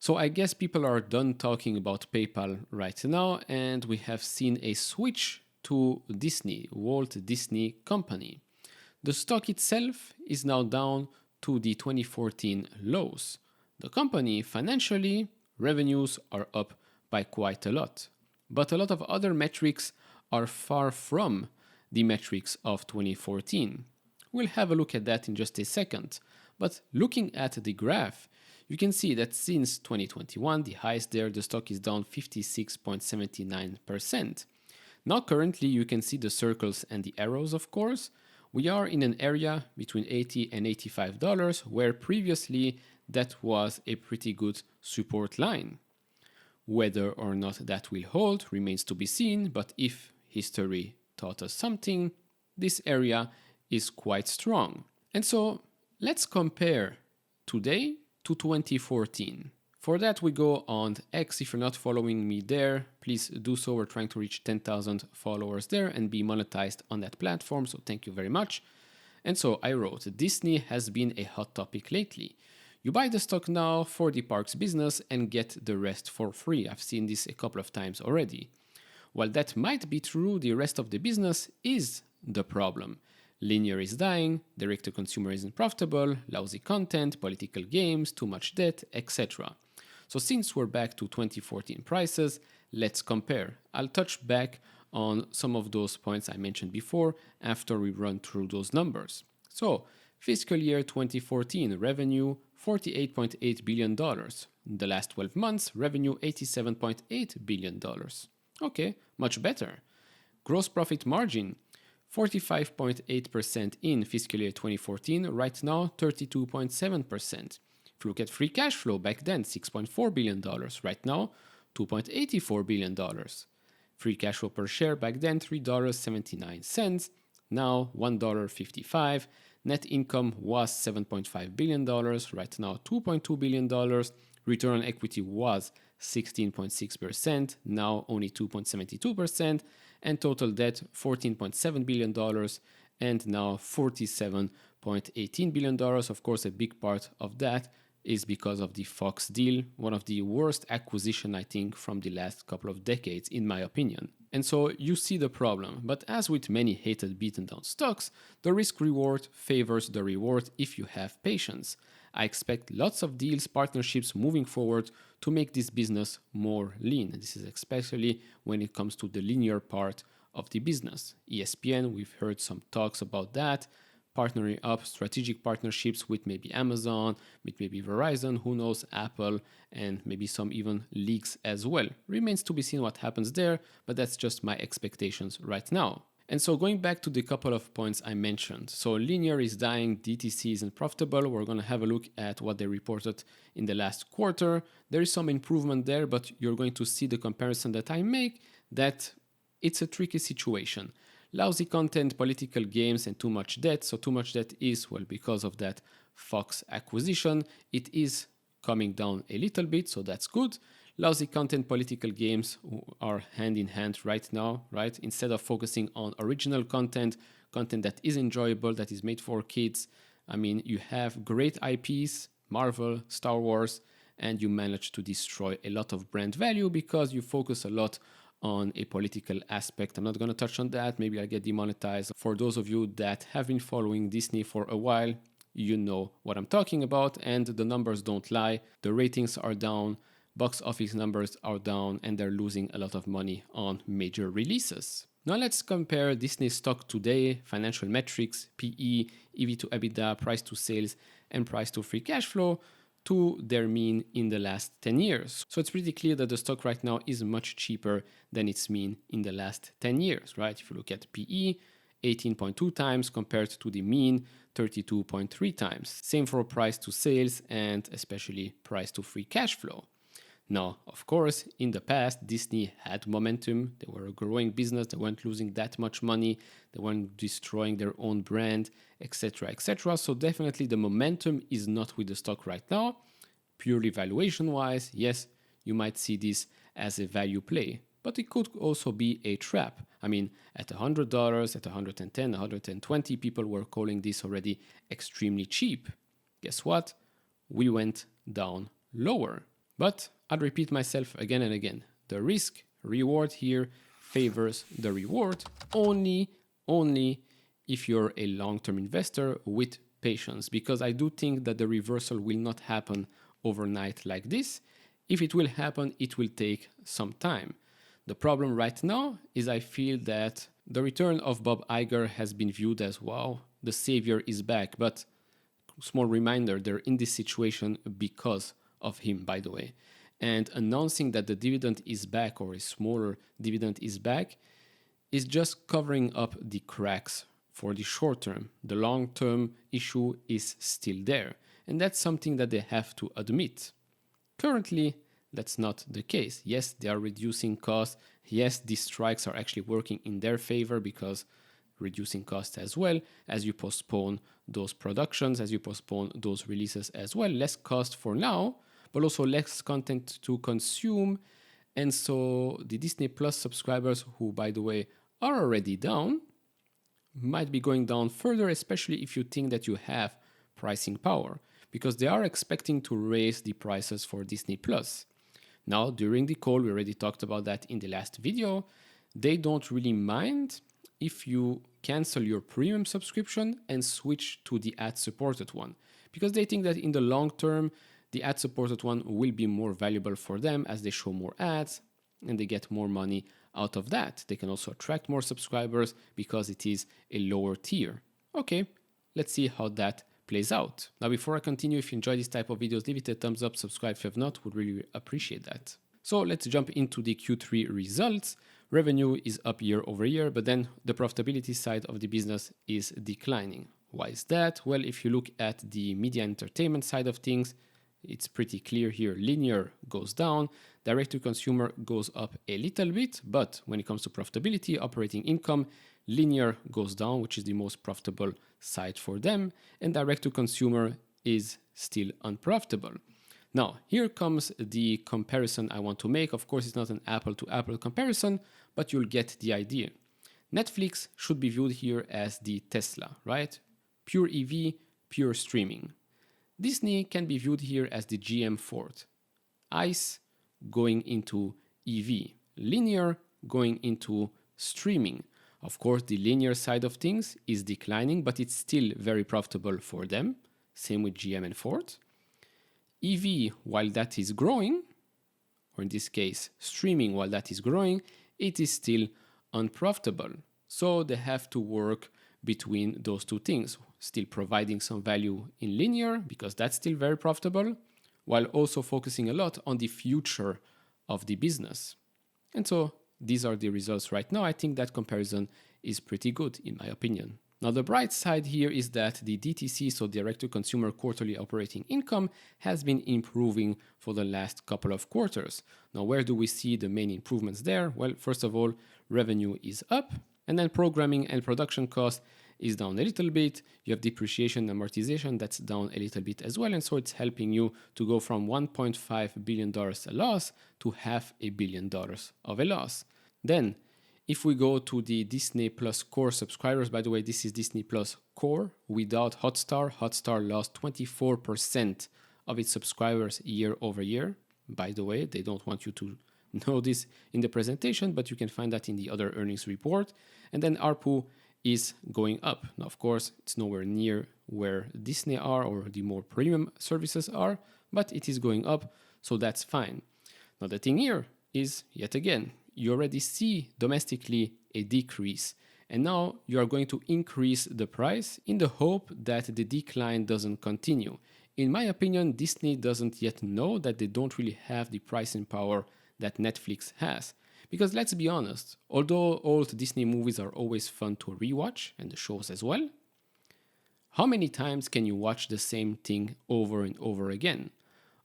So I guess people are done talking about PayPal right now, and we have seen a switch to Disney, Walt Disney Company. The stock itself is now down to the 2014 lows. The company financially, revenues are up by quite a lot. But a lot of other metrics are far from the metrics of 2014. We'll have a look at that in just a second. But looking at the graph, you can see that since 2021, the highest there, the stock is down 56.79%. Now currently you can see the circles and the arrows, of course. We are in an area between $80 and $85 where previously that was a pretty good support line. Whether or not that will hold remains to be seen, but if history taught us something, this area is quite strong. And so let's compare today to 2014. For that, we go on X. If you're not following me there, please do so. We're trying to reach 10,000 followers there and be monetized on that platform, so thank you very much. And so I wrote, Disney has been a hot topic lately. You buy the stock now for the parks business and get the rest for free. I've seen this a couple of times already. While that might be true, the rest of the business is the problem. Linear is dying, direct-to-consumer isn't profitable, lousy content, political games, too much debt, etc. So since we're back to 2014 prices, let's compare. I'll touch back on some of those points I mentioned before after we run through those numbers. So fiscal year 2014 revenue $48.8 billion. In the last 12 months, revenue $87.8 billion. Okay, much better. Gross profit margin 45.8% in fiscal year 2014, right now 32.7%. If you look at free cash flow, back then $6.4 billion, right now $2.84 billion. Free cash flow per share back then $3.79, now $1.55. Net income was $7.5 billion, right now $2.2 billion. Return on equity was 16.6%, now only 2.72%, and total debt $14.7 billion, and now $47.18 billion. Of course, a big part of that is because of the Fox deal, one of the worst acquisitions, I think, from the last couple of decades, in my opinion. And so you see the problem, but as with many hated beaten down stocks, the risk reward favors the reward if you have patience. I expect lots of deals, partnerships moving forward to make this business more lean. This is especially when it comes to the linear part of the business. ESPN, we've heard some talks about that, partnering up strategic partnerships with maybe Amazon, with maybe Verizon, who knows, Apple, and maybe some even leagues as well. Remains to be seen what happens there, but that's just my expectations right now. And so going back to the couple of points I mentioned. So linear is dying, DTC isn't profitable. We're going to have a look at what they reported in the last quarter. There is some improvement there, but you're going to see the comparison that I make that it's a tricky situation. Lousy content, political games, and too much debt. So too much debt is, well, because of that Fox acquisition. It is coming down a little bit, so that's good. Lousy content, political games are hand in hand right now, right? Instead of focusing on original content, content that is enjoyable, that is made for kids. I mean, you have great IPs, Marvel, Star Wars, and you manage to destroy a lot of brand value because you focus a lot on a political aspect. I'm not going to touch on that. Maybe I'll get demonetized. For those of you that have been following Disney for a while, you know what I'm talking about, and the numbers don't lie. The ratings are down, box office numbers are down, and they're losing a lot of money on major releases. Now let's compare Disney stock today, financial metrics, PE, EV to EBITDA, price to sales, and price to free cash flow to their mean in the last 10 years. So it's pretty clear that the stock right now is much cheaper than its mean in the last 10 years, right? If you look at PE, 18.2 times compared to the mean 32.3 times. Same for price to sales and especially price to free cash flow. Now, of course, in the past, Disney had momentum. They were a growing business. They weren't losing that much money. They weren't destroying their own brand, etc., etc. So definitely the momentum is not with the stock right now. Purely valuation-wise, yes, you might see this as a value play, but it could also be a trap. I mean, at $100, at 110, 120, people were calling this already extremely cheap. Guess what? We went down lower. But I'll repeat myself again and again. The risk reward here favors the reward only if you're a long-term investor with patience, because I do think that the reversal will not happen overnight like this. If it will happen, it will take some time. The problem right now is I feel that the return of Bob Iger has been viewed as, wow, the savior is back. But small reminder, they're in this situation because of him, by the way. And announcing that the dividend is back, or a smaller dividend is back, is just covering up the cracks for the short term. The long term issue is still there. And that's something that they have to admit. Currently, that's not the case. Yes, they are reducing costs. Yes, these strikes are actually working in their favor because reducing costs as well as you postpone those productions, as you postpone those releases as well. Less cost for now, but also less content to consume. And so the Disney Plus subscribers, who, by the way, are already down, might be going down further, especially if you think that you have pricing power, because they are expecting to raise the prices for Disney Plus. Now, during the call, we already talked about that in the last video, they don't really mind if you cancel your premium subscription and switch to the ad-supported one, because they think that in the long term, the ad-supported one will be more valuable for them as they show more ads and they get more money out of that. They can also attract more subscribers because it is a lower tier. Okay, let's see how that plays out. Now, before I continue, if you enjoy this type of videos, leave it a thumbs up, subscribe if you have not, would really appreciate that. So let's jump into the Q3 results. Revenue is up year over year, but then the profitability side of the business is declining. Why is that? Well, if you look at the media entertainment side of things, it's pretty clear here. Linear goes down, direct to consumer goes up a little bit, but when it comes to profitability, operating income, linear goes down, which is the most profitable side for them, and direct to consumer is still unprofitable. Now, here comes the comparison I want to make. Of course, it's not an apple to apple comparison, but you'll get the idea. Netflix should be viewed here as the Tesla, right? Pure EV, pure streaming. Disney can be viewed here as the GM Ford. ICE going into EV. Linear going into streaming. Of course, the linear side of things is declining, but it's still very profitable for them. Same with GM and Ford. EV, while that is growing, or in this case, streaming, while that is growing, it is still unprofitable. So they have to work between those two things, still providing some value in linear, because that's still very profitable, while also focusing a lot on the future of the business. And so these are the results right now. I think that comparison is pretty good, in my opinion. Now, the bright side here is that the DTC, so direct-to-consumer quarterly operating income, has been improving for the last couple of quarters. Now, where do we see the main improvements there? Well, first of all, revenue is up, and then programming and production cost is down a little bit. You have depreciation and amortization that's down a little bit as well, and so it's helping you to go from $1.5 billion a loss to $500 million of a loss. Then, if we go to the Disney Plus Core subscribers, by the way, this is Disney Plus Core without Hotstar. Hotstar lost 24% of its subscribers year over year. By the way, they don't want you to know this in the presentation, but you can find that in the other earnings report. And then ARPU is going up. Now, of course, it's nowhere near where Disney are or the more premium services are, but it is going up, so that's fine. Now, the thing here is, yet again, you already see domestically a decrease, and now you are going to increase the price in the hope that the decline doesn't continue. In my opinion, Disney doesn't yet know that they don't really have the pricing power that Netflix has. Because let's be honest, although old Disney movies are always fun to rewatch, and the shows as well, how many times can you watch the same thing over and over again?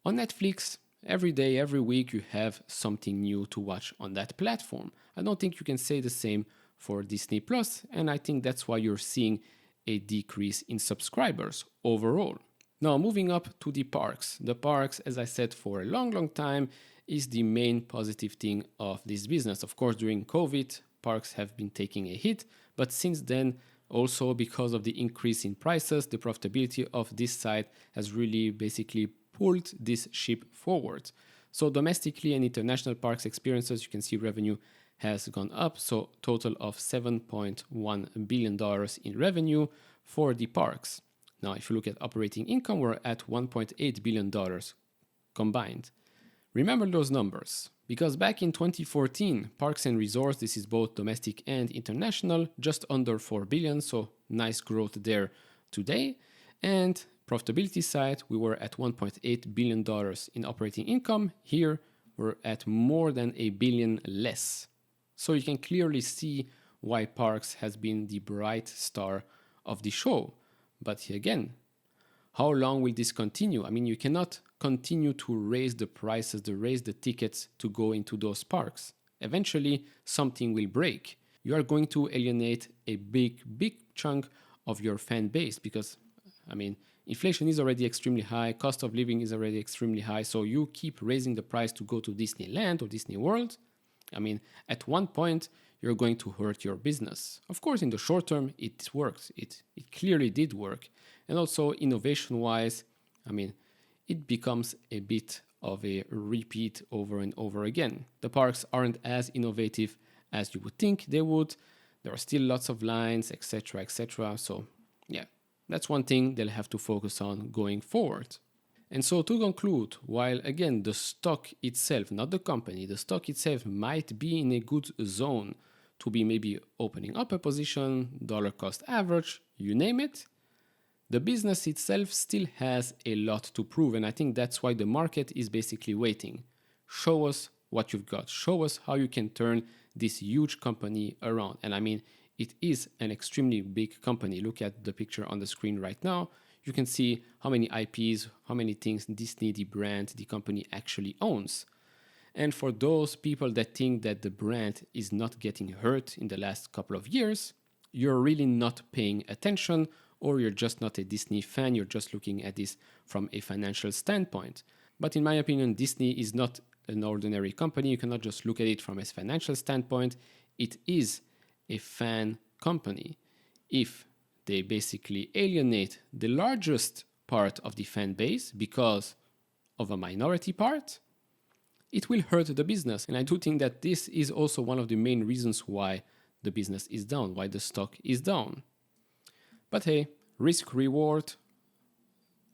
On Netflix, every day, every week, you have something new to watch on that platform. I don't think you can say the same for Disney Plus, and I think that's why you're seeing a decrease in subscribers overall. Now, moving up to the parks. The parks, as I said for a long time, is the main positive thing of this business. Of course, during COVID, parks have been taking a hit, but since then, also because of the increase in prices, the profitability of this side has really basically pulled this ship forward. So domestically and international parks experiences, you can see revenue has gone up. So total of $7.1 billion in revenue for the parks. Now, if you look at operating income, we're at $1.8 billion combined. Remember those numbers, because back in 2014, Parks and Resorts, this is both domestic and international, just under $4 billion, so nice growth there today. And profitability side, we were at $1.8 billion in operating income. Here, we're at more than $1 billion less. So you can clearly see why Parks has been the bright star of the show. But again, how long will this continue? I mean, you cannot continue to raise the prices, to raise the tickets to go into those parks. Eventually, something will break. You are going to alienate a big chunk of your fan base because, I mean, inflation is already extremely high, cost of living is already extremely high, so you keep raising the price to go to Disneyland or Disney World. I mean, at one point, you're going to hurt your business. Of course, in the short term, it works. It clearly did work. And also, innovation-wise, I mean, it becomes a bit of a repeat over and over again. The parks aren't as innovative as you would think they would. There are still lots of lines, etc., etc. So, yeah, that's one thing they'll have to focus on going forward. And so to conclude, while again the stock itself, not the company, the stock itself might be in a good zone to be maybe opening up a position, dollar cost average, you name it, the business itself still has a lot to prove. And I think that's why the market is basically waiting. Show us what you've got. Show us how you can turn this huge company around. And I mean, it is an extremely big company. Look at the picture on the screen right now. You can see how many IPs, how many things Disney, the brand, the company actually owns. And for those people that think that the brand is not getting hurt in the last couple of years, you're really not paying attention, or you're just not a Disney fan, you're just looking at this from a financial standpoint. But in my opinion, Disney is not an ordinary company. You cannot just look at it from a financial standpoint. It is a fan company. If they basically alienate the largest part of the fan base because of a minority part, it will hurt the business. And I do think that this is also one of the main reasons why the business is down, why the stock is down. But hey, risk reward,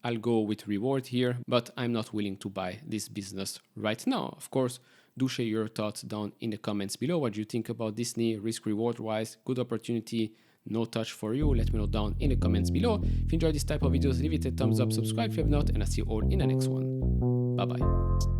I'll go with reward here, but I'm not willing to buy this business right now. Of course, do share your thoughts down in the comments below. What do you think about Disney, risk reward wise, good opportunity, no touch for you? Let me know down in the comments below. If you enjoyed this type of videos, leave it a thumbs up, subscribe if you have not, and I'll see you all in the next one. Bye bye.